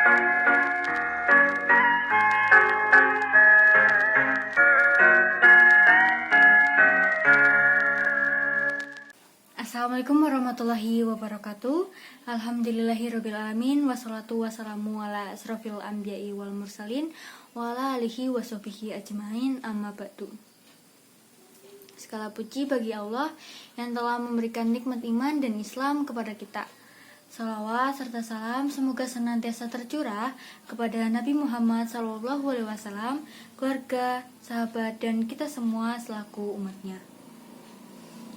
Assalamualaikum warahmatullahi wabarakatuh. Alhamdulillahirrabbilalamin. Wassalatu wassalamu ala asrofil anbiya'i wal mursalin wa ala alihi wa sahbihi ajmain, amma ba'du. Segala puji bagi Allah yang telah memberikan nikmat iman dan Islam kepada kita. Salawat serta salam semoga senantiasa tercurah kepada Nabi Muhammad SAW, keluarga, sahabat, dan kita semua selaku umatnya.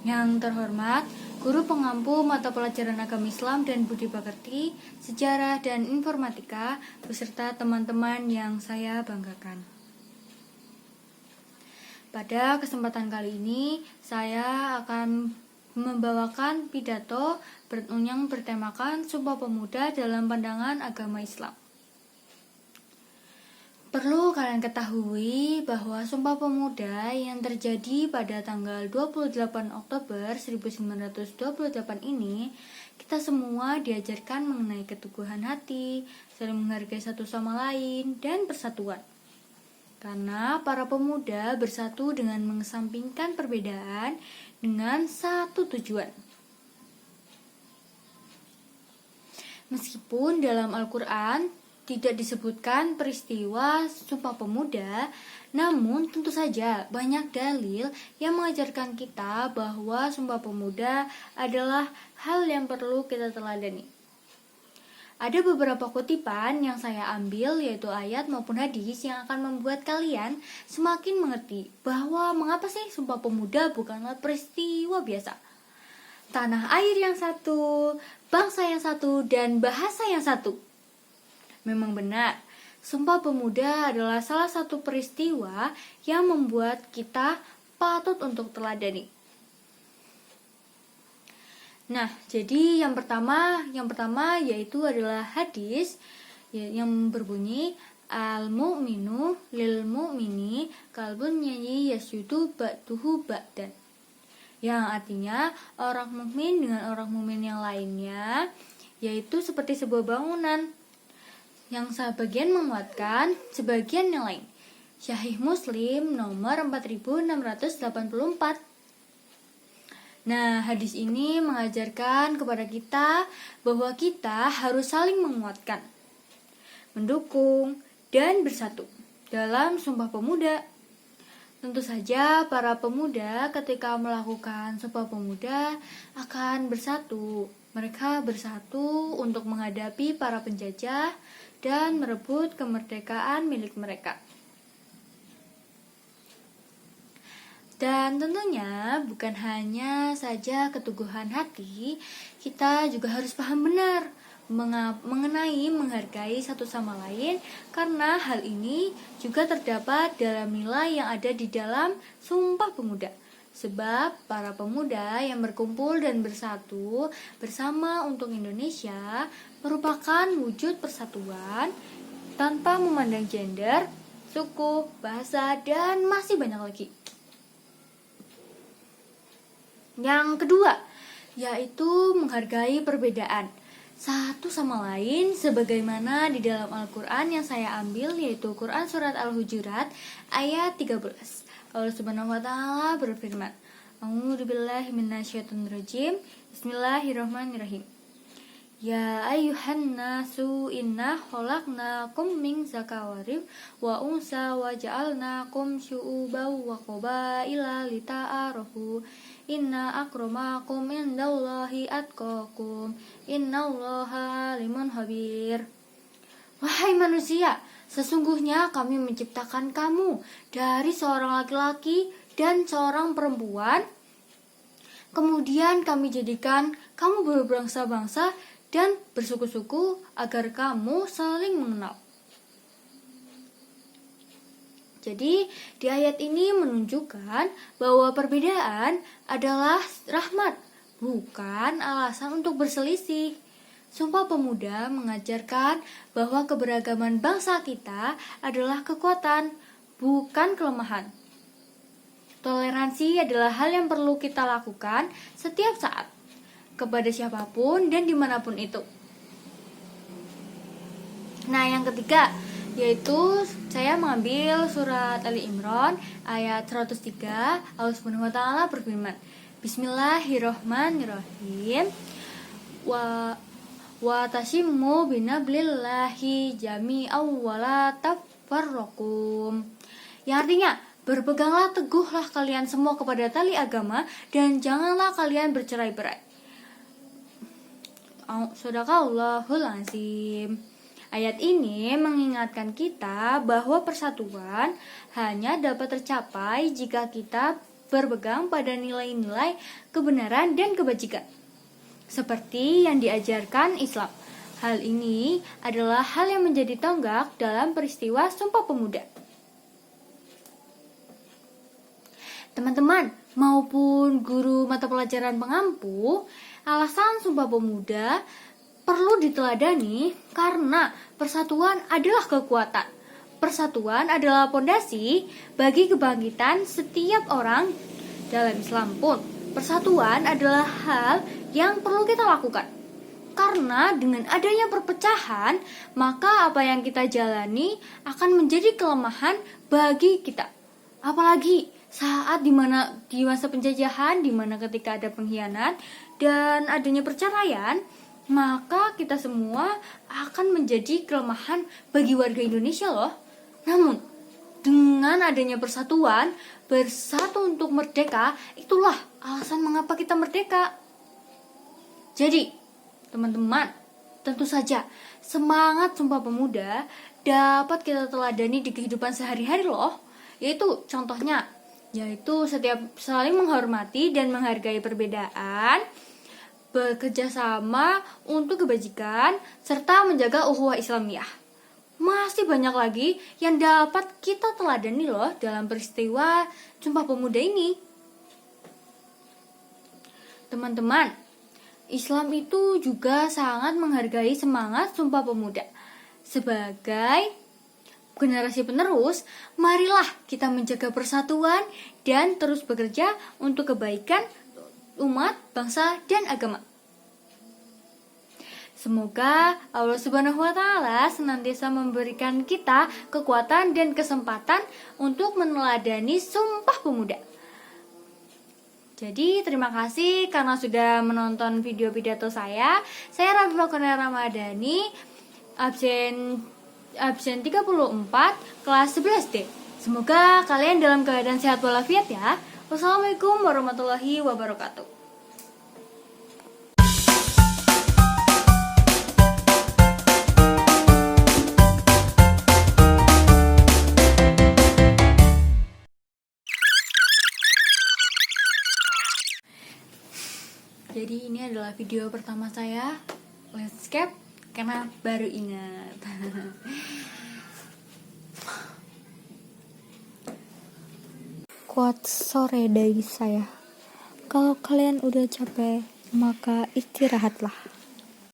Yang terhormat, guru pengampu mata pelajaran agama Islam dan budi pekerti, sejarah dan informatika, beserta teman-teman yang saya banggakan. Pada kesempatan kali ini, saya akan membawakan pidato yang bertemakan Sumpah Pemuda dalam Pandangan Agama Islam. Perlu kalian ketahui bahwa Sumpah Pemuda yang terjadi pada tanggal 28 Oktober 1928 ini, kita semua diajarkan mengenai keteguhan hati, saling menghargai satu sama lain, dan persatuan. Karena para pemuda bersatu dengan mengesampingkan perbedaan dengan satu tujuan. Meskipun dalam Al-Quran tidak disebutkan peristiwa Sumpah Pemuda, namun tentu saja banyak dalil yang mengajarkan kita bahwa Sumpah Pemuda adalah hal yang perlu kita teladani. Ada beberapa kutipan yang saya ambil, yaitu ayat maupun hadis, yang akan membuat kalian semakin mengerti bahwa mengapa sih Sumpah Pemuda bukanlah peristiwa biasa. Tanah air yang satu, bangsa yang satu, dan bahasa yang satu. Memang benar, Sumpah Pemuda adalah salah satu peristiwa yang membuat kita patut untuk teladani. Nah, jadi yang pertama yaitu adalah hadis yang berbunyi al-mu'minu lil mu'mini kalbun nyanyi yasyudu ba'duhu ba'dan. Yang artinya orang mukmin dengan orang mukmin yang lainnya yaitu seperti sebuah bangunan yang sebagian menguatkan, sebagian yang lain. Sahih Muslim nomor 4684. Nah, hadis ini mengajarkan kepada kita bahwa kita harus saling menguatkan, mendukung, dan bersatu dalam Sumpah Pemuda. Tentu saja para pemuda ketika melakukan Sumpah Pemuda akan bersatu. Mereka bersatu untuk menghadapi para penjajah dan merebut kemerdekaan milik mereka. Dan tentunya bukan hanya saja keteguhan hati, kita juga harus paham benar mengenai menghargai satu sama lain, karena hal ini juga terdapat dalam nilai yang ada di dalam Sumpah Pemuda. Sebab para pemuda yang berkumpul dan bersatu bersama untuk Indonesia merupakan wujud persatuan tanpa memandang gender, suku, bahasa, dan masih banyak lagi. Yang kedua, yaitu menghargai perbedaan satu sama lain, sebagaimana di dalam Al-Quran yang saya ambil, yaitu Quran Surat Al-Hujurat ayat 13. Allah Subhanahu wa Ta'ala berfirman, A'udzubillahi minasyaitonirrajim. Bismillahirrahmanirrahim. Ya ayyuhan nasu inna khalaqnakum min zakarin wa unsa wa ja'alnakum syu'uban wa qabaila lita'arafu. Inna akramakum indallahi atqakum. Innallaha alimun khabir. Wahai manusia, sesungguhnya kami menciptakan kamu dari seorang laki-laki dan seorang perempuan. Kemudian kami jadikan kamu berbangsa-bangsa dan bersuku-suku agar kamu saling mengenal. Jadi di ayat ini menunjukkan bahwa perbedaan adalah rahmat, bukan alasan untuk berselisih. Sumpah Pemuda mengajarkan bahwa keberagaman bangsa kita adalah kekuatan, bukan kelemahan. Toleransi adalah hal yang perlu kita lakukan setiap saat, kepada siapapun dan dimanapun itu. Nah, yang ketiga yaitu saya mengambil surat Ali Imran ayat 103. Allah Subhanahu wa taala berfirman, Bismillahirrahmanirrahim. Wa tasimmu binablillahi jami'aw wa la tafarraqum. Yang artinya, berpeganglah teguhlah kalian semua kepada tali agama dan janganlah kalian bercerai-berai. Shadaqallahul azim. Ayat ini mengingatkan kita bahwa persatuan hanya dapat tercapai jika kita berpegang pada nilai-nilai kebenaran dan kebajikan, seperti yang diajarkan Islam. Hal ini adalah hal yang menjadi tonggak dalam peristiwa Sumpah Pemuda. Teman-teman maupun guru mata pelajaran pengampu, alasan Sumpah Pemuda perlu diteladani karena persatuan adalah kekuatan. Persatuan adalah pondasi bagi kebangkitan setiap orang. Dalam Islam pun, persatuan adalah hal yang perlu kita lakukan. Karena dengan adanya perpecahan, maka apa yang kita jalani akan menjadi kelemahan bagi kita. Apalagi saat di masa penjajahan, di mana ketika ada pengkhianat dan adanya perceraian, maka kita semua akan menjadi kelemahan bagi warga Indonesia loh. Namun, dengan adanya persatuan, bersatu untuk merdeka, itulah alasan mengapa kita merdeka. Jadi, teman-teman, tentu saja semangat Sumpah Pemuda dapat kita teladani di kehidupan sehari-hari loh. Yaitu setiap saling menghormati dan menghargai perbedaan, bekerja sama untuk kebajikan, serta menjaga ukhuwah Islamiyah. Masih banyak lagi yang dapat kita teladani loh dalam peristiwa Sumpah Pemuda ini. Teman-teman, Islam itu juga sangat menghargai semangat Sumpah Pemuda. Sebagai generasi penerus, marilah kita menjaga persatuan dan terus bekerja untuk kebaikan umat, bangsa, dan agama. Semoga Allah Subhanahu wa taala senantiasa memberikan kita kekuatan dan kesempatan untuk meneladani Sumpah Pemuda. Jadi terima kasih karena sudah menonton video pidato saya. Saya Rafifah Kurnia Ramadhani, absen 34 kelas 11D. Semoga kalian dalam keadaan sehat walafiat ya. Wassalamualaikum warahmatullahi wabarakatuh. Jadi ini adalah video pertama saya landscape karena baru ingat. Quote sore dari saya. Kalau kalian udah capek, maka istirahatlah.